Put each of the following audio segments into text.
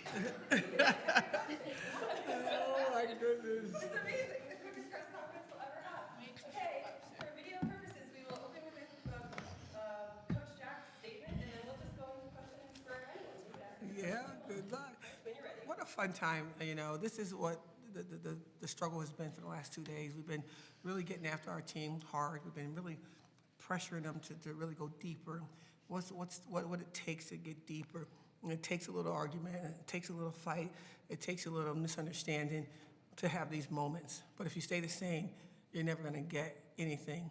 Oh my goodness. It's amazing. The quickest press conference we'll ever have. Okay, for video purposes, we will open with Coach Jack's statement, and then we'll just go into questions for anyone. Yeah, good luck. When you're ready. What a fun time. This is what the struggle has been for the last 2 days. We've been really getting after our team hard. We've been really pressuring them to really go deeper. What it takes to get deeper. And it takes a little argument, it takes a little fight, it takes a little misunderstanding to have these moments. But if you stay the same, you're never going to get anything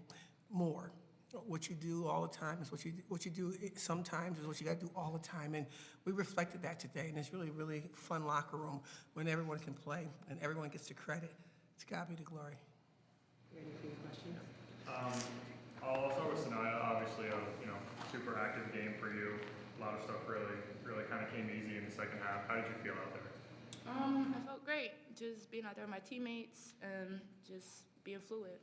more. What you do all the time is what you do sometimes is what you got to do all the time. And we reflected that today. And it's really, really fun locker room when everyone can play and everyone gets the credit. It's got to be the glory. Ready for your questions? I'll start with Sanaya. Obviously, a super active game for you. A lot of stuff really kind of came easy in the second half. How did you feel out there? I felt great, just being out there with my teammates and just being fluid.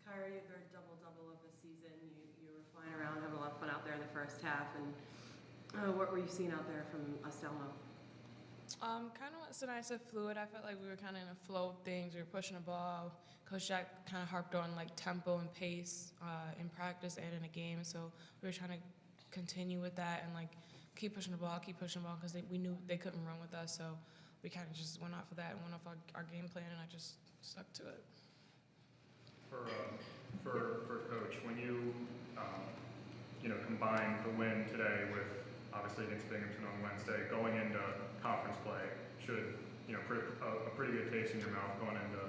Kyra, you had a double-double of the season. You were flying around, having a lot of fun out there in the first half. And what were you seeing out there from Estelmo? Kind of what Sinai said, fluid. I felt like we were kind of in a flow of things. We were pushing the ball. Coach Jack kind of harped on tempo and pace in practice and in a game. So we were trying to continue with that and keep pushing the ball because we knew they couldn't run with us. So we kind of just went off of that and went off our game plan, and I just stuck to it. For Coach, when you combine the win today with obviously against Binghamton on Wednesday, going into conference play should put a pretty good taste in your mouth going into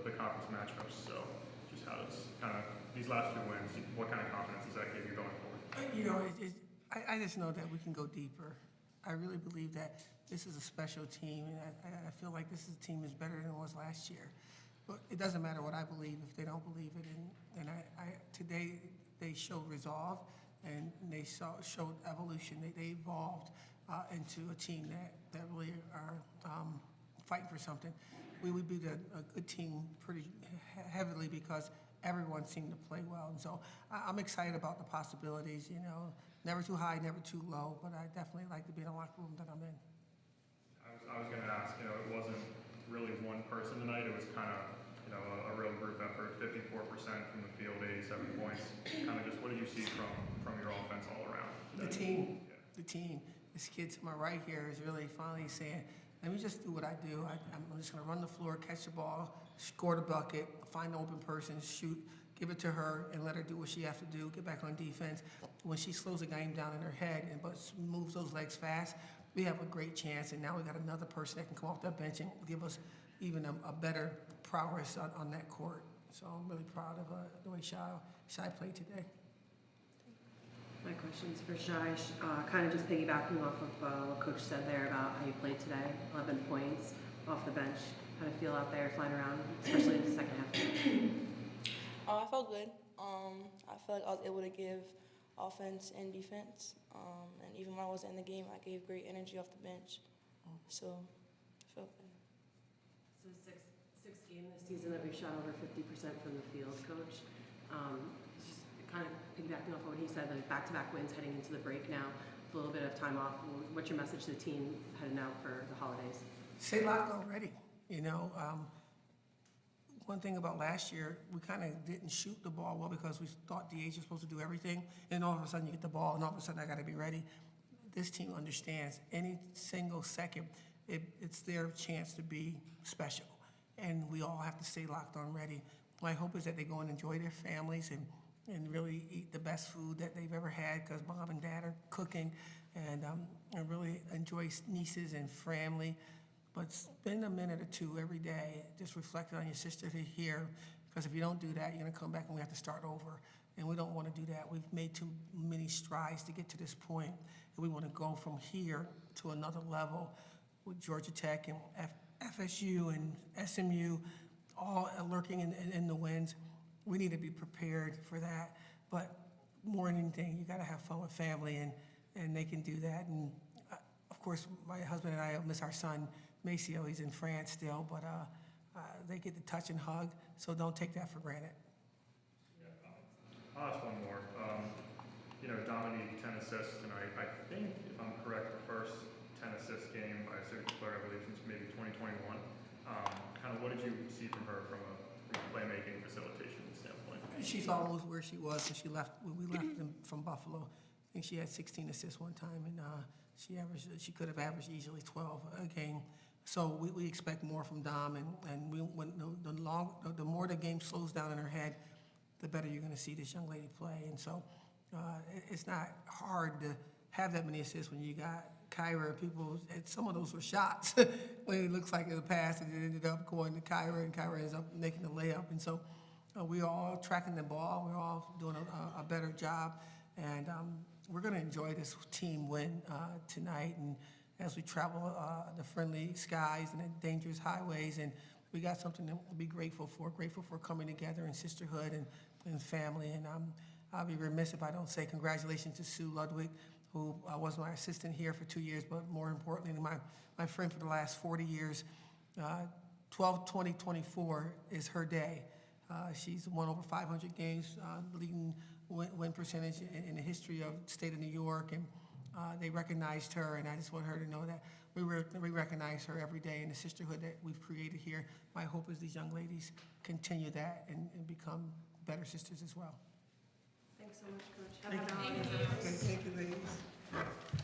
the conference matchups. So just how does these last two wins, what kind of confidence does that give you going forward? I just know that we can go deeper. I really believe that this is a special team, and I feel like this team is better than it was last year. But it doesn't matter what I believe if they don't believe it. And today they showed resolve, and they showed evolution. They evolved into a team that really are fighting for something. We beat a good team pretty heavily because everyone seemed to play well. And so I'm excited about the possibilities, never too high, never too low, but I definitely like to be in a locker room that I'm in. I was going to ask, it wasn't really one person tonight. It was kind of, a real group effort, 54% from the field, 87 points. Kind of just what did you see from your offense all around? The team. This kid to my right here is really finally saying, let me just do what I do. I'm just going to run the floor, catch the ball, score the bucket, find an open person, shoot, give it to her, and let her do what she has to do, get back on defense. When she slows the game down in her head but moves those legs fast, we have a great chance. And now we got another person that can come off that bench and give us even a better prowess on that court. So I'm really proud of the way Shai played today. My question's for Shai. Kind of just piggybacking off of what Coach said there about how you played today. 11 points off the bench. How do you feel out there flying around, especially in the second half? I felt good. I feel like I was able to give offense and defense. And even when I wasn't in the game, I gave great energy off the bench. So I felt good. So sixth game this season that we've shot over 50% from the field, Coach. Just kind of piggybacking off of what he said, like back-to-back wins heading into the break now, with a little bit of time off. What's your message to the team heading out for the holidays? Stay locked already. One thing about last year, we kind of didn't shoot the ball well because we thought DH was supposed to do everything, and all of a sudden you get the ball, and all of a sudden I got to be ready. This team understands any single second, it's their chance to be special, and we all have to stay locked on ready. My hope is that they go and enjoy their families and really eat the best food that they've ever had because mom and dad are cooking, and really enjoy nieces and family. But spend a minute or two every day just reflecting on your sister to hear, because if you don't do that, you're going to come back and we have to start over. And we don't want to do that. We've made too many strides to get to this point, and we want to go from here to another level with Georgia Tech and FSU and SMU all lurking in the winds. We need to be prepared for that. But more than anything, you got to have fun with family, and they can do that. And of course, my husband and I miss our son, Maceo. He's in France still, but they get to touch and hug, so don't take that for granted. Yeah, I'll ask one more. Dominique, 10 assists tonight. I think, if I'm correct, first 10-assist game by a single player, I believe, since maybe 2021. Kind of what did you see from her from a playmaking facilitation standpoint? She's almost where she was when we left them from Buffalo. I think she had 16 assists one time, and she could have averaged easily 12 a game. So we expect more from Dom, and the more the game slows down in her head, the better you're going to see this young lady play. And so it's not hard to have that many assists when you got Kyra. Some of those were shots when it looks like it was a pass, and it ended up going to Kyra, and Kyra ends up making the layup. And so we're all tracking the ball. We're all doing a better job, and we're going to enjoy this team win tonight. And as we travel the friendly skies and the dangerous highways, and we got something to be grateful for coming together in sisterhood and family. And I'll be remiss if I don't say congratulations to Sue Ludwig, who was my assistant here for 2 years, but more importantly, my friend for the last 40 years. 12/20/24 is her day. She's won over 500 games, leading win percentage in the history of the state of New York, and they recognized her, and I just want her to know that we recognize her every day in the sisterhood that we've created here. My hope is these young ladies continue that and become better sisters as well. Thanks so much, Coach. Thank you. Happy holidays. Thank you, ladies.